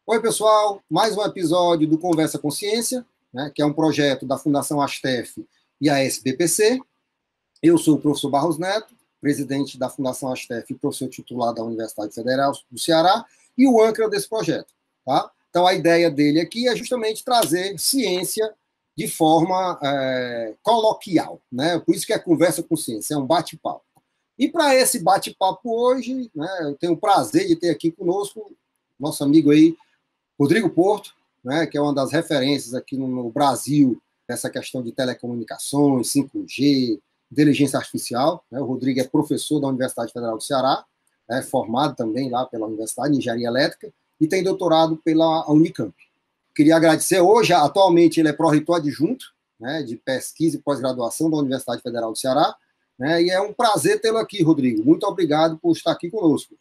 Oi, pessoal, mais um episódio do Conversa com Ciência, né, que é um projeto da Fundação Astef e a SBPC. Eu sou o professor Barros Neto, presidente da Fundação Astef e professor titular da Universidade Federal do Ceará, e o âncora desse projeto. Tá? Então, a ideia dele aqui é justamente trazer ciência de forma coloquial, né? Por isso que é Conversa com Ciência, é um bate-papo. E para esse bate-papo hoje, né, eu tenho o prazer de ter aqui conosco nosso amigo aí, Rodrigo Porto, né, que é uma das referências aqui no Brasil nessa questão de telecomunicações, 5G, inteligência artificial. Né? O Rodrigo é professor da Universidade Federal do Ceará, formado também lá pela Universidade de Engenharia Elétrica e tem doutorado pela Unicamp. Queria agradecer hoje, atualmente ele é pró-reitor adjunto, né, de pesquisa e pós-graduação da Universidade Federal do Ceará, né, e é um prazer tê-lo aqui, Rodrigo. Muito obrigado por estar aqui conosco.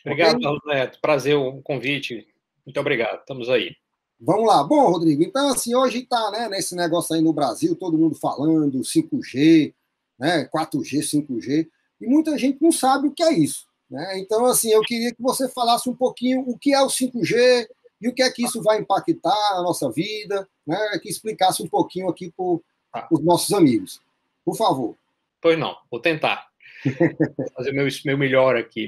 Obrigado, Carlos Neto. Prazer o convite. Muito obrigado. Estamos aí. Vamos lá. Bom, Rodrigo, então, assim, hoje está, né, nesse negócio aí no Brasil, todo mundo falando 5G, né, 4G, 5G, e muita gente não sabe o que é isso. Né? Então, assim, eu queria que você falasse um pouquinho o que é o 5G e o que é que isso vai impactar na nossa vida, né, que explicasse um pouquinho aqui para os nossos amigos. Por favor. Pois não, vou tentar. Vou fazer meu melhor aqui.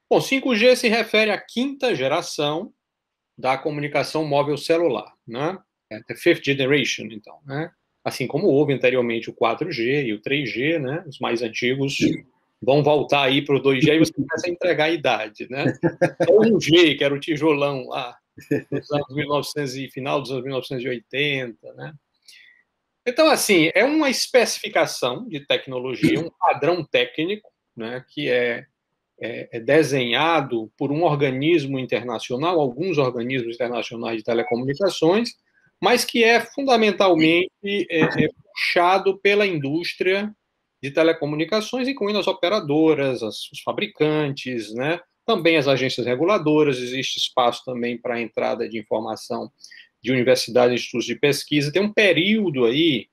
Bom, 5G se refere à quinta geração da comunicação móvel celular, né? The fifth generation, então, né? Assim como houve anteriormente o 4G e o 3G, né? Os mais antigos vão voltar aí para o 2G e você começa a entregar a idade, né? O 1G, que era o tijolão lá, nos anos 1900 e final dos anos 1980, né? Então, assim, é uma especificação de tecnologia, um padrão técnico, né, que é desenhado por um organismo internacional, alguns organismos internacionais de telecomunicações, mas que é fundamentalmente puxado pela indústria de telecomunicações, incluindo as operadoras, os fabricantes, né, também as agências reguladoras. Existe espaço também para a entrada de informação de universidades e institutos de pesquisa. Tem um período aí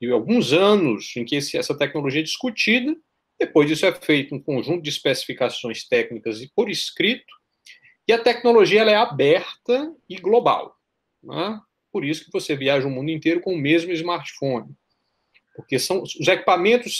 de alguns anos em que essa tecnologia é discutida. Depois disso é feito um conjunto de especificações técnicas e por escrito, e a tecnologia ela é aberta e global. Né? Por isso que você viaja o mundo inteiro com o mesmo smartphone, porque os equipamentos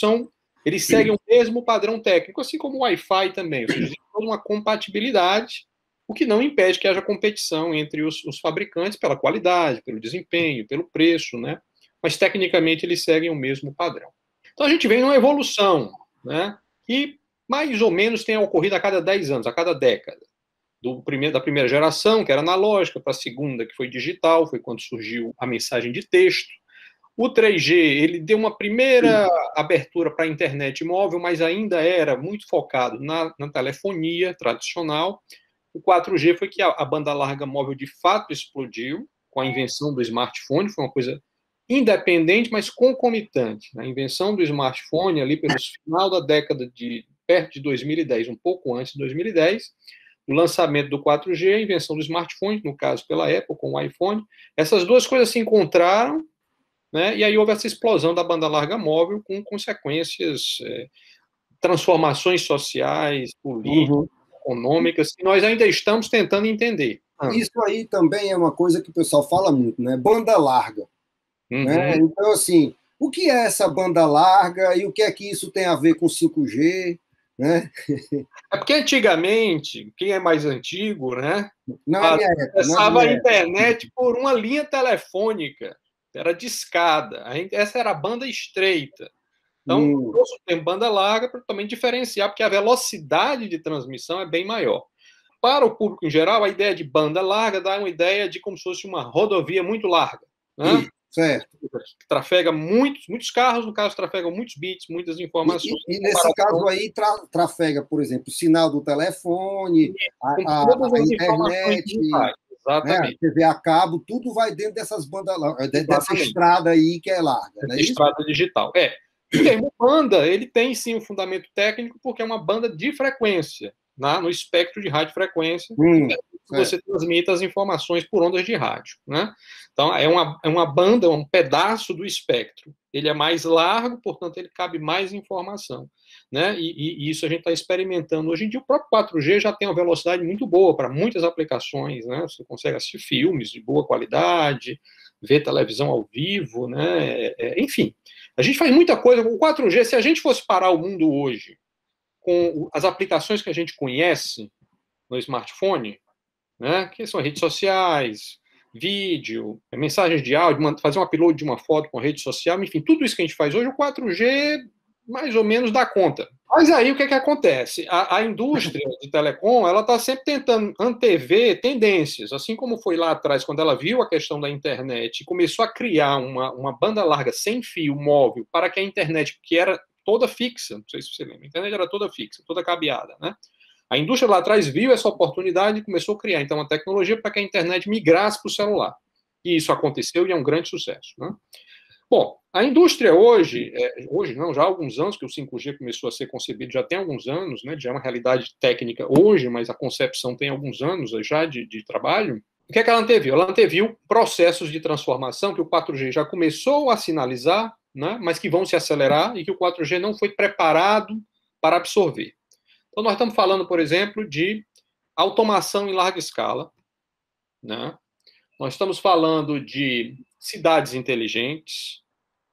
eles seguem o mesmo padrão técnico, assim como o Wi-Fi também, ou seja, tem toda uma compatibilidade, o que não impede que haja competição entre os fabricantes pela qualidade, pelo desempenho, pelo preço, né? Mas tecnicamente eles seguem o mesmo padrão. Então a gente vem numa evolução, né, que mais ou menos tem ocorrido a cada 10 anos, a cada década. Da primeira geração, que era analógica, para a segunda, que foi digital, foi quando surgiu a mensagem de texto. O 3G, ele deu uma primeira abertura para a internet móvel, mas ainda era muito focado na telefonia tradicional. O 4G foi que a banda larga móvel de fato explodiu com a invenção do smartphone, foi uma coisa independente, mas concomitante. A invenção do smartphone ali pelo final da década de perto de 2010, um pouco antes de 2010, o lançamento do 4G, a invenção do smartphone, no caso pela Apple com o iPhone, essas duas coisas se encontraram, né, e aí houve essa explosão da banda larga móvel com consequências, transformações sociais, políticas, econômicas, que nós ainda estamos tentando entender. Isso aí também é uma coisa que o pessoal fala muito, né? Banda larga. Né? Então, assim, o que é essa banda larga e o que é que isso tem a ver com 5G? Né? É porque antigamente, quem é mais antigo, né? Não é minha época. Acessava a internet por uma linha telefônica, era discada. Essa era a banda estreita. Então, tem banda larga para também diferenciar, porque a velocidade de transmissão é bem maior. Para o público em geral, a ideia de banda larga dá uma ideia de como se fosse uma rodovia muito larga. Né? Certo. Trafega muitos carros, no caso, trafegam muitos bits, muitas informações. E nesse caso aí, trafega, por exemplo, o sinal do telefone, a internet, né, a TV a cabo, tudo vai dentro dessas bandas, dessa estrada aí que é larga. Né? Estrada digital. O termo banda, ele tem sim um fundamento técnico, porque é uma banda de frequência, no espectro de radiofrequência, que você transmita as informações por ondas de rádio, né? Então, é uma banda, um pedaço do espectro. Ele é mais largo, portanto, ele cabe mais informação, né? E isso a gente está experimentando. Hoje em dia, o próprio 4G já tem uma velocidade muito boa para muitas aplicações, né? Você consegue assistir filmes de boa qualidade, ver televisão ao vivo, né? Enfim, a gente faz muita coisa com o 4G. Se a gente fosse parar o mundo hoje com as aplicações que a gente conhece no smartphone, né, que são redes sociais, vídeo, mensagens de áudio, fazer um upload de uma foto com rede social, enfim, tudo isso que a gente faz hoje, o 4G mais ou menos dá conta. Mas aí o que acontece? A indústria de telecom, ela está sempre tentando antever tendências, assim como foi lá atrás, quando ela viu a questão da internet e começou a criar uma banda larga sem fio móvel para que a internet, que era toda fixa, não sei se você lembra, a internet era toda fixa, toda cabeada, né? A indústria lá atrás viu essa oportunidade e começou a criar, então, uma tecnologia para que a internet migrasse para o celular. E isso aconteceu e é um grande sucesso, né? Bom, a indústria hoje não, já há alguns anos que o 5G começou a ser concebido, já tem alguns anos, né? Já é uma realidade técnica hoje, mas a concepção tem alguns anos já de trabalho. O que é que ela anteviu? Ela anteviu processos de transformação que o 4G já começou a sinalizar, né? Mas que vão se acelerar e que o 4G não foi preparado para absorver. Então, nós estamos falando, por exemplo, de automação em larga escala, né? Nós estamos falando de cidades inteligentes,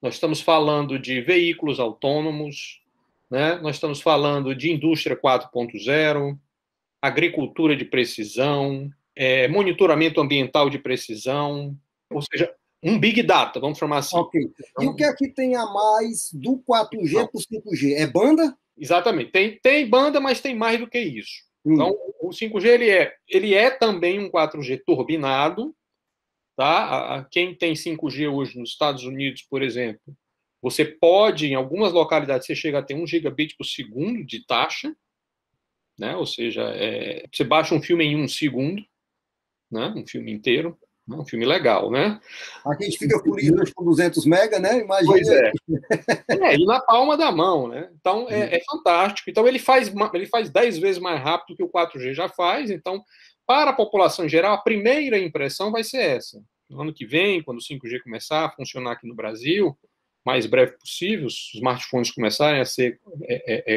nós estamos falando de veículos autônomos, né? Nós estamos falando de indústria 4.0, agricultura de precisão, monitoramento ambiental de precisão, ou seja, um big data, vamos chamar assim. Ok. E o que é que tem a mais do 4G para o 5G? É banda? Exatamente. Tem banda, mas tem mais do que isso. Então, o 5G ele é também um 4G turbinado. Tá? Quem tem 5G hoje nos Estados Unidos, por exemplo, você pode, em algumas localidades, você chega a ter 1 gigabit por segundo de taxa, né? Ou seja, você baixa um filme em 1 segundo, né? Um filme inteiro, né? Um filme legal, né? Aqui a gente fica furido com 200 mega, né? Imagina. Pois é. E na palma da mão, né? Então, é fantástico. Então, ele faz 10 vezes mais rápido que o 4G já faz. Então, para a população em geral, a primeira impressão vai ser essa. No ano que vem, quando o 5G começar a funcionar aqui no Brasil, mais breve possível, os smartphones começarem a ser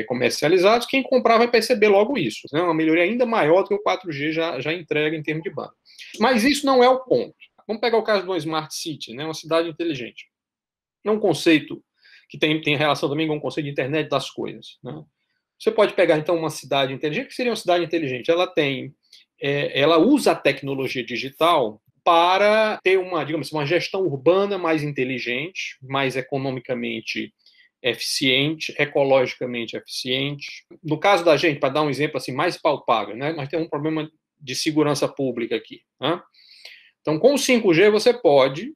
comercializados, quem comprar vai perceber logo isso. Né? Uma melhoria ainda maior do que o 4G já entrega em termos de banda. Mas isso não é o ponto. Vamos pegar o caso de uma Smart City, né? Uma cidade inteligente. É um conceito que tem relação também com o conceito de internet das coisas. Né? Você pode pegar, então, uma cidade inteligente. O que seria uma cidade inteligente? Ela usa a tecnologia digital para ter uma gestão urbana mais inteligente, mais economicamente eficiente, ecologicamente eficiente. No caso da gente, para dar um exemplo assim mais palpável, né, nós temos um problema de segurança pública aqui. Né? Então, com o 5G, você pode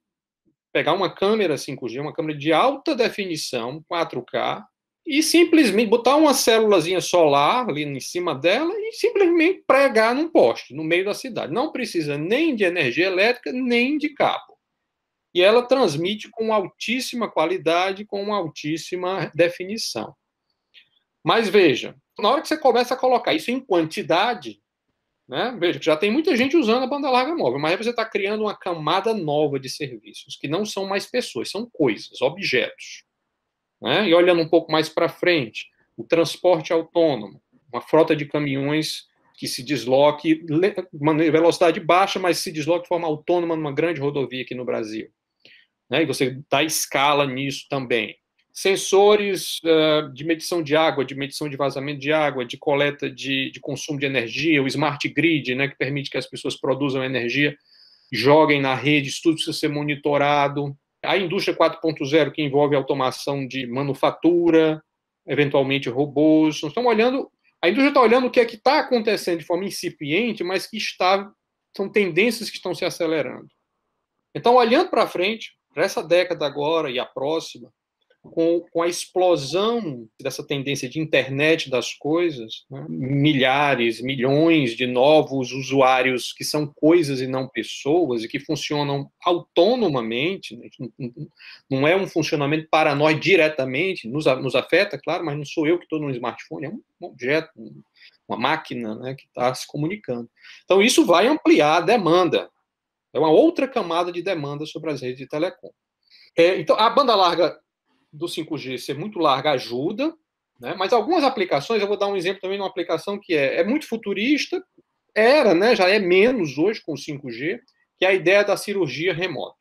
pegar uma câmera 5G, uma câmera de alta definição, 4K, e simplesmente botar uma célulazinha solar ali em cima dela e simplesmente pregar num poste, no meio da cidade. Não precisa nem de energia elétrica, nem de cabo. E ela transmite com altíssima qualidade, com uma altíssima definição. Mas veja, na hora que você começa a colocar isso em quantidade, né, veja que já tem muita gente usando a banda larga móvel, mas aí você está criando uma camada nova de serviços, que não são mais pessoas, são coisas, objetos. Né? E olhando um pouco mais para frente, o transporte autônomo, uma frota de caminhões que se desloque, uma velocidade baixa, mas se desloque de forma autônoma numa grande rodovia aqui no Brasil. Né? E você dá escala nisso também. Sensores de medição de água, de medição de vazamento de água, de coleta de consumo de energia, o smart grid, né, que permite que as pessoas produzam energia, joguem na rede, isso tudo precisa ser monitorado. A indústria 4.0, que envolve automação de manufatura, eventualmente robôs. Nós estamos olhando, a indústria está olhando o que é que está acontecendo de forma incipiente, mas que são tendências que estão se acelerando. Então, olhando para frente, para essa década agora e a próxima, com a explosão dessa tendência de internet das coisas, né? Milhares, milhões de novos usuários que são coisas e não pessoas e que funcionam autonomamente, né? Não é um funcionamento para nós diretamente, nos afeta, claro, mas não sou eu que estou no smartphone, é um objeto, uma máquina, né, que está se comunicando. Então, isso vai ampliar a demanda. É uma outra camada de demanda sobre as redes de telecom. Então, a banda larga do 5G ser muito larga ajuda, né, mas algumas aplicações, eu vou dar um exemplo também de uma aplicação que é muito futurista, né, já é menos hoje com o 5G, que é a ideia da cirurgia remota.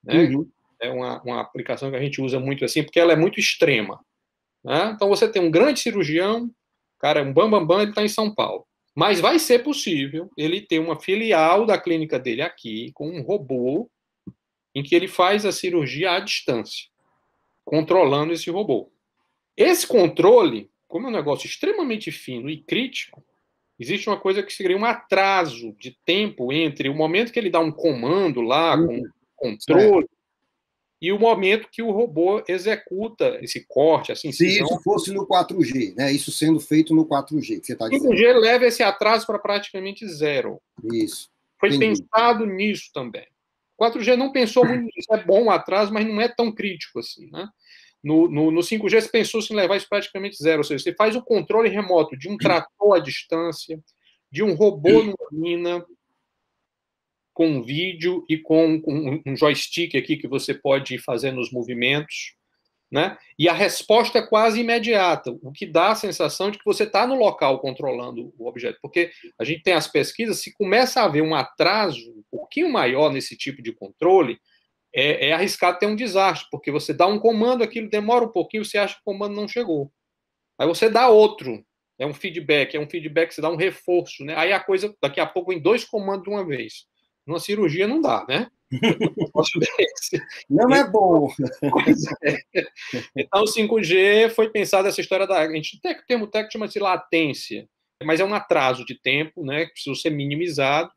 Né? Uhum. É uma aplicação que a gente usa muito assim, porque ela é muito extrema. Né? Então, você tem um grande cirurgião, cara, um bambambam, ele está em São Paulo. Mas vai ser possível ele ter uma filial da clínica dele aqui, com um robô, em que ele faz a cirurgia à distância, controlando esse robô. Esse controle, como é um negócio extremamente fino e crítico, existe uma coisa que seria um atraso de tempo entre o momento que ele dá um comando lá, com controle, e o momento que o robô executa esse corte, essa incisão. Se isso fosse no 4G, né? Isso sendo feito no 4G, que você está dizendo. O 5G leva esse atraso para praticamente zero. Isso. Foi pensado nisso também. O 4G não pensou muito nisso. É bom o atraso, mas não é tão crítico assim, né? No 5G, você pensou em levar isso praticamente zero. Ou seja, você faz o controle remoto de um trator à distância, de um robô numa mina, com um vídeo e com um joystick aqui que você pode ir fazendo os movimentos, né? E a resposta é quase imediata, o que dá a sensação de que você está no local controlando o objeto, porque a gente tem as pesquisas, se começa a haver um atraso um pouquinho maior nesse tipo de controle, é arriscado ter um desastre, porque você dá um comando, aquilo demora um pouquinho, você acha que o comando não chegou. Aí você dá outro, é um feedback, você dá um reforço, né? Aí a coisa, daqui a pouco, em 2 comandos de uma vez. Numa cirurgia não dá, né? Não é bom. Então, o 5G foi pensado essa história da... A gente tem o termo técnico chama-se latência, mas é um atraso de tempo, né, que precisa ser minimizado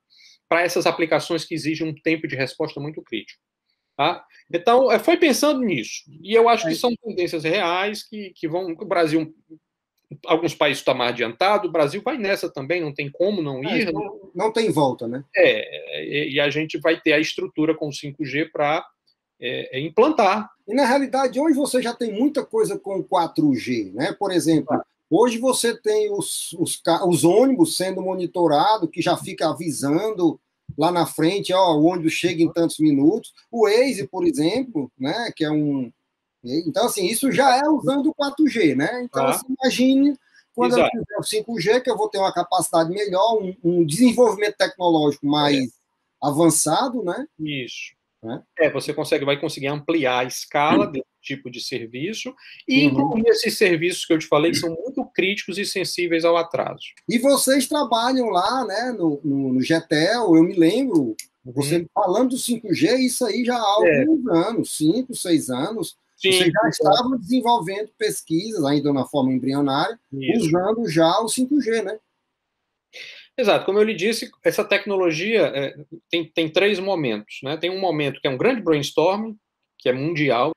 para essas aplicações que exigem um tempo de resposta muito crítico. Tá? Então, foi pensando nisso. E eu acho que são tendências reais que vão... O Brasil... Alguns países estão mais adiantados, o Brasil vai nessa também, não tem como não ir. Não tem volta, né? E a gente vai ter a estrutura com o 5G para implantar. E, na realidade, hoje você já tem muita coisa com 4G, né? Por exemplo, hoje você tem os ônibus sendo monitorados, que já fica avisando lá na frente, ó, o ônibus chega em tantos minutos. O Waze, por exemplo, né, que é um... Então, assim, isso já é usando o 4G, né? Então, assim, imagine quando eu tiver o 5G, que eu vou ter uma capacidade melhor, um desenvolvimento tecnológico mais avançado, né? Isso. Você vai conseguir ampliar a escala desse tipo de serviço e incluir esses serviços que eu te falei, que são muito críticos e sensíveis ao atraso. E vocês trabalham lá, né, no GETEL, eu me lembro, você falando do 5G, isso aí já há alguns anos, 5, 6 anos, vocês já estavam desenvolvendo pesquisas, ainda na forma embrionária, usando já o 5G, né? Exato, como eu lhe disse, essa tecnologia tem 3 momentos, né? Tem um momento que é um grande brainstorming, que é mundial,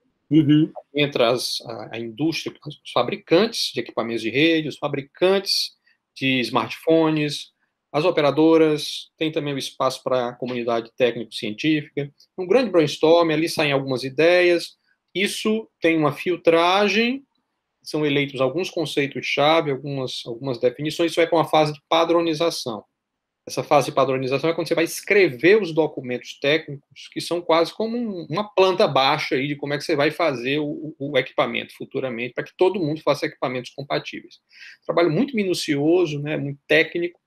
entre a indústria, os fabricantes de equipamentos de rede, os fabricantes de smartphones, as operadoras, tem também o espaço para a comunidade técnico-científica. Um grande brainstorming, ali saem algumas ideias, isso tem uma filtragem, são eleitos alguns conceitos-chave, algumas definições, isso vai para uma fase de padronização. Essa fase de padronização é quando você vai escrever os documentos técnicos, que são quase como uma planta baixa aí de como é que você vai fazer o equipamento futuramente, para que todo mundo faça equipamentos compatíveis. Trabalho muito minucioso, né, muito técnico.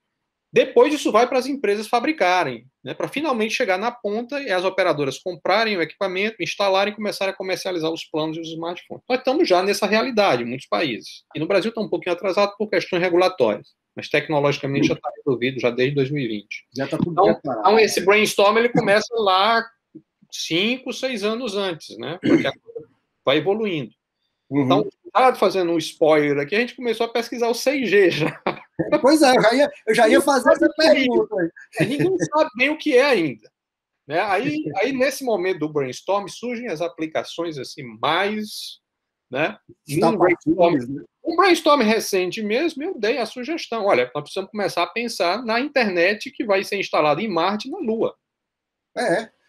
Depois isso vai para as empresas fabricarem, né, para finalmente chegar na ponta e as operadoras comprarem o equipamento, instalarem e começarem a comercializar os planos e os smartphones. Nós estamos já nessa realidade em muitos países. E no Brasil está um pouquinho atrasado por questões regulatórias, mas tecnologicamente já está resolvido já desde 2020. Já está tudo então, esse brainstorm ele começa lá 5, 6 anos antes, né, porque a coisa vai evoluindo. Então, fazendo um spoiler aqui, a gente começou a pesquisar o 6G já. Pois é, eu já ia fazer essa pergunta. Ninguém sabe bem o que é ainda. Né? Aí, nesse momento do brainstorm, surgem as aplicações assim, mais... Né? Um brainstorm recente mesmo, eu dei a sugestão. Olha, nós precisamos começar a pensar na internet que vai ser instalada em Marte e na Lua.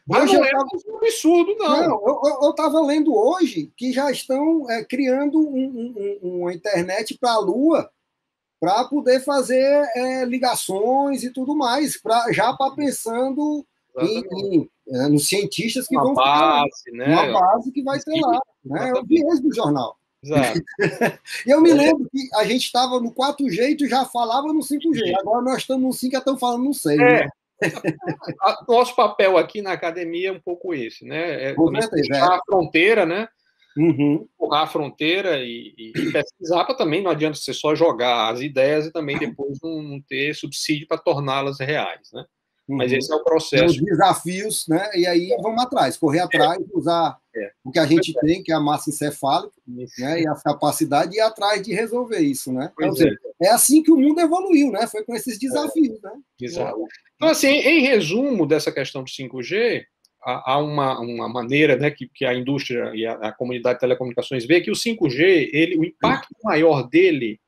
Mas não é um absurdo, não. Eu estava lendo hoje que já estão criando uma internet para a Lua, para poder fazer ligações e tudo mais, já para pensando nos cientistas que vão base, né? Uma base que vai ter lá, né? É o viés do jornal. Exato. Eu me lembro que a gente estava no 4G e já falava no 5G. Agora nós estamos no 5 e estamos falando no 6. Né? Nosso papel aqui na academia é um pouco esse, né? Puxar a fronteira, né? Empurrar a fronteira e pesquisar para também não adianta você só jogar as ideias e também depois não ter subsídio para torná-las reais, né? Mas esse é o processo. Os desafios, né? E aí vamos atrás, correr atrás, usar o que a gente tem, que é a massa encefálica, né? E a capacidade de ir atrás de resolver isso, né? Então, é assim que o mundo evoluiu, né? Foi com esses desafios, né? Exato. Então, assim, em resumo dessa questão do 5G, há uma maneira, né, que a indústria e a comunidade de telecomunicações vê que o 5G, o impacto maior dele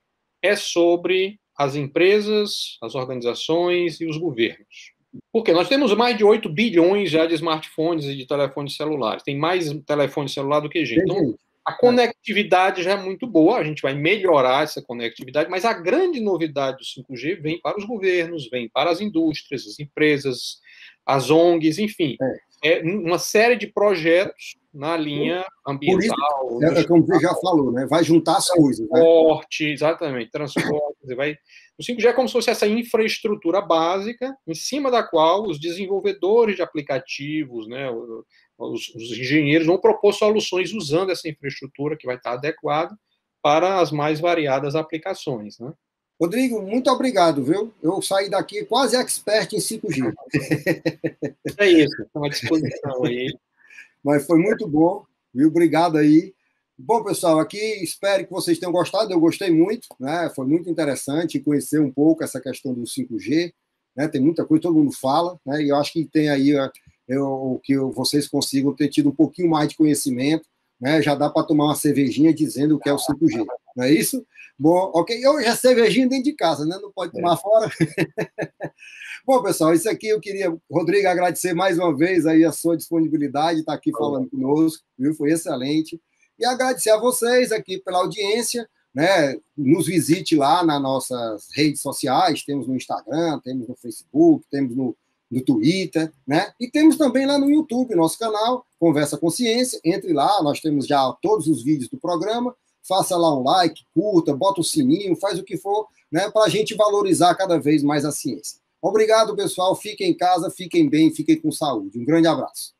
é sobre as empresas, as organizações e os governos. Porque nós temos mais de 8 bilhões já de smartphones e de telefones celulares. Tem mais telefone celular do que gente. Então, a conectividade já é muito boa, a gente vai melhorar essa conectividade, mas a grande novidade do 5G vem para os governos, vem para as indústrias, as empresas, as ONGs, enfim. É uma série de projetos na linha ambiental. Por isso, como você já falou, né? Vai juntar as coisas. Transporte, né? Exatamente, transporte. O 5G é como se fosse essa infraestrutura básica em cima da qual os desenvolvedores de aplicativos, né, os engenheiros vão propor soluções usando essa infraestrutura que vai estar adequada para as mais variadas aplicações, né? Rodrigo, muito obrigado, viu? Eu saí daqui quase expert em 5G. É isso, estou à disposição aí. Mas foi muito bom, viu? Obrigado aí. Bom, pessoal, aqui espero que vocês tenham gostado. Eu gostei muito, né? Foi muito interessante conhecer um pouco essa questão do 5G. Né? Tem muita coisa, todo mundo fala, né? E eu acho que tem aí que vocês consigam ter tido um pouquinho mais de conhecimento, né? Já dá para tomar uma cervejinha dizendo o que é o 5G, não é isso? Bom, ok. Hoje é cervejinha dentro de casa, né? Não pode tomar fora. Bom, pessoal, isso aqui eu queria, Rodrigo, agradecer mais uma vez aí a sua disponibilidade, estar aqui falando conosco, viu? Foi excelente. E agradecer a vocês aqui pela audiência, né? Nos visite lá nas nossas redes sociais, temos no Instagram, temos no Facebook, temos no Twitter, né? E temos também lá no YouTube, nosso canal, Conversa Consciência. Entre lá, nós temos já todos os vídeos do programa. Faça lá um like, curta, bota o sininho, faz o que for, né? Para a gente valorizar cada vez mais a ciência. Obrigado, pessoal. Fiquem em casa, fiquem bem, fiquem com saúde. Um grande abraço.